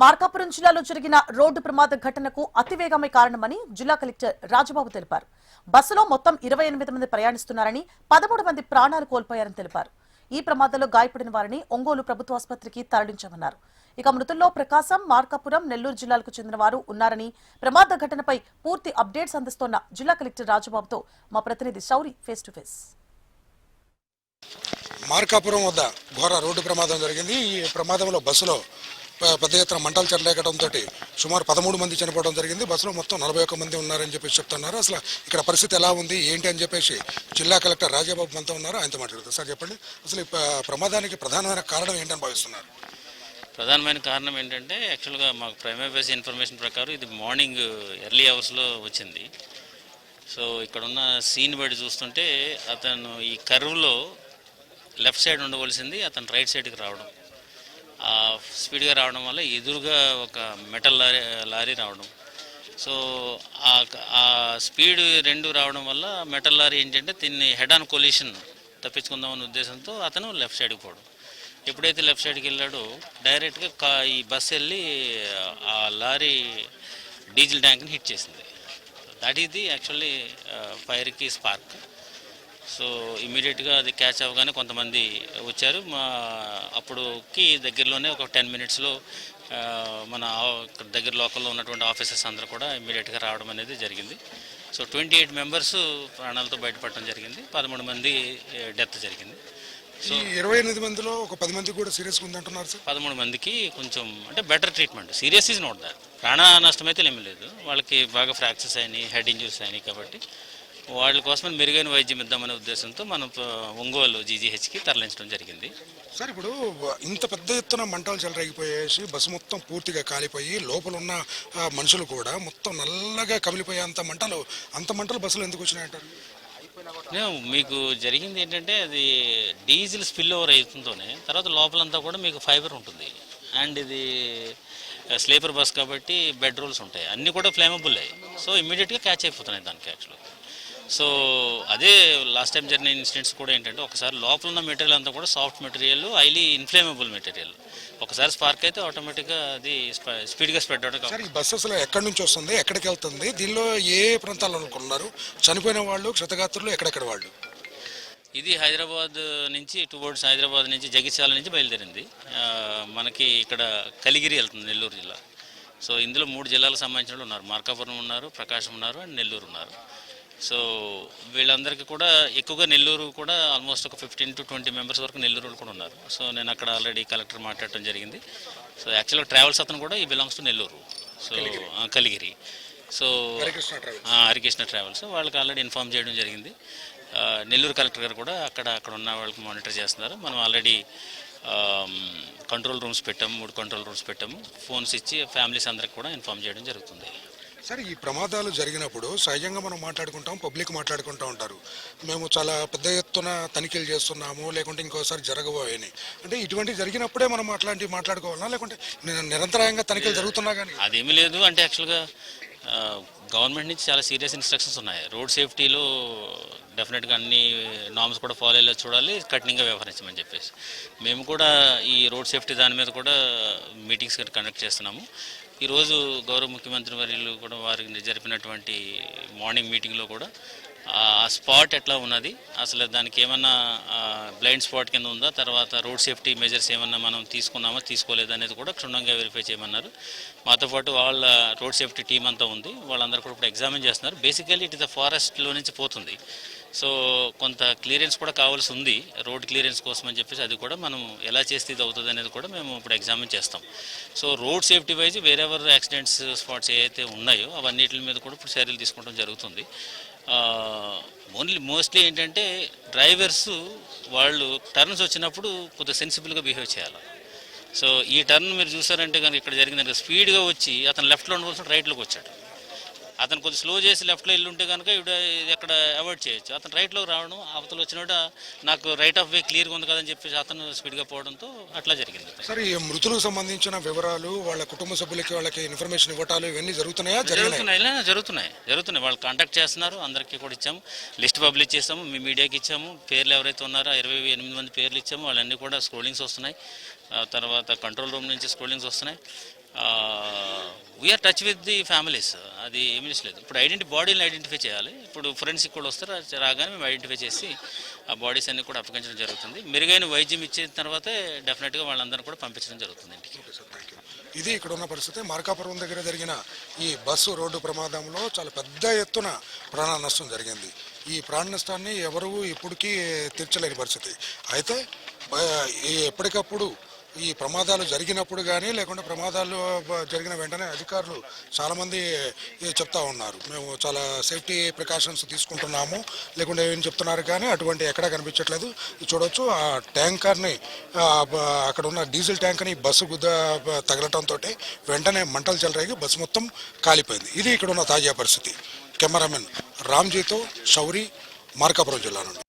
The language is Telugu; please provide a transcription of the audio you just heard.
మార్కాపురం జిల్లాలో జరిగిన రోడ్డు ప్రమాద ఘటనకు అతివేగమే కారణమని జిల్లా కలెక్టర్ రాజబాబు తెలిపారు. బస్సులో మొత్తం 28 మంది ప్రయాణిస్తున్నారని 13 మంది ప్రాణాలు కోల్పోయారని తెలిపారు. ఈ ప్రమాదంలో గాయపడిన వారిని ఒంగోలు ప్రభుత్వ ఆసుపత్రికి తరలించామన్నారు. ఇక మృతుల్లో ప్రకాశం, మార్కాపురం, నెల్లూరు జిల్లాలకు చెందిన వారు ఉన్నారని, ప్రమాద ఘటనపై పూర్తి అప్డేట్స్ అందిస్తోన్న జిల్లా కలెక్టర్ రాజబాబుతో మా ప్రతినిధి Shouri face to face. Markapuram వద్ద ఘోర రోడ్డు ప్రమాదం జరిగింది. ఈ ప్రమాదంలో బస్సులో పెద్ద ఎత్తున మంటలు చెలరేగడంతో సుమారు 13 మంది చనిపోవడం జరిగింది. బస్సులో మొత్తం 41 మంది ఉన్నారని చెప్పేసి చెప్తున్నారు. అసలు ఇక్కడ పరిస్థితి ఎలా ఉంది ఏంటి అని చెప్పేసి జిల్లా కలెక్టర్ రాజబాబు మనతో ఉన్నారు, ఆయనతో మాట్లాడుతారు. సార్ చెప్పండి, అసలు ఈ ప్రమాదానికి ప్రధానమైన కారణం ఏంటని భావిస్తున్నారు? ప్రధానమైన కారణం ఏంటంటే యాక్చువల్గా మాకు ప్రైమరీ బేస్ ఇన్ఫర్మేషన్ ప్రకారం ఇది మార్నింగ్ ఎర్లీ అవర్స్లో వచ్చింది. సో ఇక్కడున్న సీన్ బట్టి చూస్తుంటే అతను ఈ కర్వ్లో లెఫ్ట్ సైడ్ ఉండవలసింది అతను రైట్ సైడ్కి రావడం, స్పీడ్గా రావడం వల్ల ఎదురుగా ఒక మెటల్ లారీ రావడం. సో ఆ స్పీడ్ రెండు రావడం వల్ల మెటల్ లారీ ఏంటంటే దీన్ని హెడ్ ఆన్ కొలిషన్ తప్పించుకుందామనే ఉద్దేశంతో అతను లెఫ్ట్ సైడ్కి పోవడం. ఎప్పుడైతే లెఫ్ట్ సైడ్కి వెళ్ళాడో డైరెక్ట్గా ఈ బస్సు వెళ్ళి ఆ లారీ డీజిల్ ట్యాంక్ని హిట్ చేసింది. దట్ ఈస్ ది యాక్చువల్లీ ఫైర్కి స్పార్క్. సో ఇమీడియట్గా అది క్యాచ్ అవ్వగానే కొంతమంది వచ్చారు. అప్పుడుకి దగ్గరలోనే ఒక 10 మినిట్స్లో మన దగ్గర లోకల్లో ఉన్నటువంటి ఆఫీసర్స్ అందరూ కూడా ఇమీడియట్గా రావడం అనేది జరిగింది. సో 28 మెంబర్స్ ప్రాణాలతో బయటపడడం జరిగింది, 13 మంది డెత్ జరిగింది. సో 28 మందిలో ఒక 10 మంది కూడా సీరియస్గా ఉందంటున్నారు సార్. 13 మందికి కొంచెం అంటే better treatment, serious is note that. ప్రాణ నష్టం అయితే ఏమీ లేదు, వాళ్ళకి బాగా ఫ్రాక్చర్స్ అయినాయి, హెడ్ ఇంజరీస్ అయినాయి. కాబట్టి వాళ్ళ కోసం మెరుగైన వైద్యం ఇద్దామనే ఉద్దేశంతో మనం ఒంగోలు జీజీహెచ్కి తరలించడం జరిగింది. సార్, ఇప్పుడు ఇంత పెద్ద ఎత్తున మంటలు చెలరేగిపోయేసి బస్సు మొత్తం పూర్తిగా కాలిపోయి లోపల ఉన్న మనుషులు కూడా మొత్తం నల్లగా కమిలిపోయే అంత మంటలు బస్సులో ఎందుకు వచ్చినాయంటారు? మీకు జరిగింది ఏంటంటే అది డీజిల్ స్పిల్ ఓవర్ అవుతుందోనే తర్వాత లోపలంతా కూడా మీకు ఫైబర్ ఉంటుంది. అండ్ ఇది స్లీపర్ బస్ కాబట్టి బెడ్ రోల్స్ ఉంటాయి, అన్నీ కూడా ఫ్లేమబుల్ అయ్యాయి. సో ఇమ్మీడియట్గా క్యాచ్ అయిపోతున్నాయి దానికి యాక్చువల్గా. సో అదే లాస్ట్ టైం జరిగిన ఇన్సిడెంట్స్ కూడా ఏంటంటే ఒకసారి లోపల ఉన్న మెటీరియల్ అంతా కూడా soft material, highly inflammable material. ఒకసారి స్పార్క్ అయితే ఆటోమేటిక్గా అది స్పీడ్గా స్ప్రెడ్ అవడం. సార్, ఈ బస్సు అసలు ఎక్కడి నుంచి వస్తుంది, ఎక్కడికి వెళ్తుంది, దీనిలో ఏ ప్రాంతాల్లో అనుకున్నారు, చనిపోయిన వాళ్ళు, క్షతగాత్రులు ఎక్కడెక్కడ వాళ్ళు? ఇది హైదరాబాద్ నుంచి టువర్డ్స్ హైదరాబాద్ నుంచి జగిత్యాల నుంచి బయలుదేరింది. మనకి ఇక్కడ కలిగిరి వెళ్తుంది, నెల్లూరు జిల్లా. సో ఇందులో 3 జిల్లాలకు సంబంధించిన వాళ్ళు ఉన్నారు, మార్కాపురం ఉన్నారు, ప్రకాశం ఉన్నారు, అండ్ నెల్లూరు ఉన్నారు. సో వీళ్ళందరికీ కూడా ఎక్కువగా నెల్లూరు కూడా ఆల్మోస్ట్ ఒక 15 to 20 మెంబర్స్ వరకు నెల్లూరు కూడా ఉన్నారు. సో నేను అక్కడ ఆల్రెడీ కలెక్టర్ మాట్లాడటం జరిగింది. సో యాక్చువల్గా ట్రావెల్స్ అతను కూడా ఈ belongs to Nellore, so Kaligiri. So Harikrishna travels వాళ్ళకి ఆల్రెడీ ఇన్ఫార్మ్ చేయడం జరిగింది. నెల్లూరు కలెక్టర్ గారు కూడా అక్కడ ఉన్న వాళ్ళకి మానిటర్ చేస్తున్నారు. మనం ఆల్రెడీ కంట్రోల్ రూమ్స్ పెట్టాము, 3 కంట్రోల్ రూమ్స్ పెట్టాము. ఫోన్స్ ఇచ్చి ఫ్యామిలీస్ అందరికి కూడా ఇన్ఫార్మ్ చేయడం జరుగుతుంది. సార్, ఈ ప్రమాదాలు జరిగినప్పుడు సహజంగా మనం మాట్లాడుకుంటాం, పబ్లిక్ మాట్లాడుకుంటూ ఉంటారు, మేము చాలా పెద్ద ఎత్తున తనిఖీలు చేస్తున్నాము, లేకుంటే ఇంకోసారి జరగబోయని. అంటే ఇటువంటి జరిగినప్పుడే మనం అట్లాంటివి మాట్లాడుకోవాలా, లేకుంటే నిరంతరాయంగా తనిఖీలు జరుగుతున్నా కానీ? అదేమీ లేదు. అంటే యాక్చువల్గా గవర్నమెంట్ నుంచి చాలా సీరియస్ ఇన్స్ట్రక్షన్స్ ఉన్నాయి. రోడ్ సేఫ్టీలో డెఫినెట్గా అన్ని నార్మ్స్ కూడా ఫాలో అయ్యేలా చూడాలి, కఠినంగా వ్యవహరించమని చెప్పేసి మేము కూడా ఈ రోడ్ సేఫ్టీ దాని మీద కూడా మీటింగ్స్ కండక్ట్ చేస్తున్నాము. ఈరోజు గౌరవ ముఖ్యమంత్రి వర్యులు కూడా వారికి జరిపినటువంటి మార్నింగ్ మీటింగ్లో కూడా ఆ స్పాట్ ఎట్లా ఉన్నది, అసలు దానికి ఏమన్నా బ్లైండ్ స్పాట్ కింద ఉందా, తర్వాత రోడ్ సేఫ్టీ మెజర్స్ ఏమన్నా మనం తీసుకున్నామా తీసుకోలేదా అనేది కూడా క్షుణ్ణంగా వెరిఫై చేయమన్నారు. మాతో పాటు వాళ్ళ రోడ్ సేఫ్టీ టీం అంతా ఉంది, వాళ్ళందరూ కూడా ఇప్పుడు ఎగ్జామిన్ చేస్తున్నారు. బేసికల్లీ ఇట్ ఇస్ ద ఫారెస్ట్లో నుంచి పోతుంది, సో కొంత క్లియరెన్స్ కూడా కావాల్సి ఉంది రోడ్ క్లియరెన్స్ కోసం అని చెప్పేసి అది కూడా మనం ఎలా చేస్తే ఇది అవుతుంది అనేది కూడా మేము ఇప్పుడు ఎగ్జామిన్ చేస్తాం. So road safety wise wherever accidents spots ఏవైతే ఉన్నాయో అవన్నిటి మీద కూడా ఇప్పుడు చర్యలు తీసుకోవడం జరుగుతుంది. మోస్ట్లీ ఏంటంటే డ్రైవర్స్ వాళ్ళు టర్న్స్ వచ్చినప్పుడు కొద్దిగా సెన్సిబుల్గా బిహేవ్ చేయాలి. సో ఈ టర్న్ మీరు చూసారంటే కనుక ఇక్కడ జరిగిందంటే స్పీడ్గా వచ్చి అతను లెఫ్ట్లో ఉండవలసిన రైట్లోకి వచ్చాడు. అతను కొద్దిగా స్లో చేసి లెఫ్ట్లో వెళ్ళి ఉంటే కనుక ఇక్కడ అవాయిడ్ చేయొచ్చు. అతను రైట్లోకి రావడం, అవతల వచ్చినట్టు నాకు రైట్ ఆఫ్ వే క్లియర్గా ఉంది కదని చెప్పేసి అతను స్పీడ్గా పోవడంతో అట్లా జరిగింది. సార్, ఈ మృతులకు సంబంధించిన వివరాలు, వాళ్ళ కుటుంబ సభ్యులకి వాళ్ళకి ఇన్ఫర్మేషన్ ఇవ్వటాలు ఇవన్నీ జరుగుతున్నాయా? జరుగుతున్నాయి. వాళ్ళు కాంటాక్ట్ చేస్తున్నారు, అందరికీ కూడా ఇచ్చాము, లిస్ట్ పబ్లిష్ చేసాము, మీ మీడియాకి ఇచ్చాము. పేర్లు ఎవరైతే ఉన్నారో 28 మంది పేర్లు ఇచ్చాము, వాళ్ళన్నీ కూడా స్క్రోలింగ్స్ వస్తున్నాయి. తర్వాత కంట్రోల్ రూమ్ నుంచి స్క్రోలింగ్స్ వస్తున్నాయి. We are touch with the families. అది ఏమీ లేదు. ఇప్పుడు బాడీని ఐడెంటిఫై చేయాలి. ఇప్పుడు ఫోరెన్సిక్ కూడా వస్తారు, రాగానే మేము ఐడెంటిఫై చేసి ఆ బాడీస్ అన్ని కూడా అప్పగించడం జరుగుతుంది. మెరుగైన వైద్యం ఇచ్చిన తర్వాతే డెఫినెట్గా వాళ్ళందరూ కూడా పంపించడం జరుగుతుంది ఇంటికి. ఇది ఇక్కడ ఉన్న పరిస్థితి. మార్కాపురం దగ్గర జరిగిన ఈ బస్సు రోడ్డు ప్రమాదంలో చాలా పెద్ద ఎత్తున ప్రాణ నష్టం జరిగింది. ఈ ప్రాణ నష్టాన్ని ఎవరు ఇప్పటికీ తీర్చలేని పరిస్థితి. అయితే ఎప్పటికప్పుడు ఈ ప్రమాదాలు జరిగినప్పుడు కానీ లేకుంటే ప్రమాదాలు జరిగిన వెంటనే అధికారులు చాలామంది చెప్తా ఉన్నారు, మేము చాలా సేఫ్టీ ప్రికాషన్స్ తీసుకుంటున్నాము లేకుంటే ఏం చెప్తున్నారు, కానీ అటువంటి ఎక్కడా కనిపించట్లేదు. చూడవచ్చు ఆ ట్యాంకర్ని, అక్కడ ఉన్న డీజిల్ ట్యాంక్ని బస్సు తగలటంతో వెంటనే మంటలు చెలరేగి బస్సు మొత్తం కాలిపోయింది. ఇది ఇక్కడ ఉన్న తాజా పరిస్థితి. కెమెరామెన్ రామ్జీతో షౌరి, మార్కాపురం జిల్లా నుండి.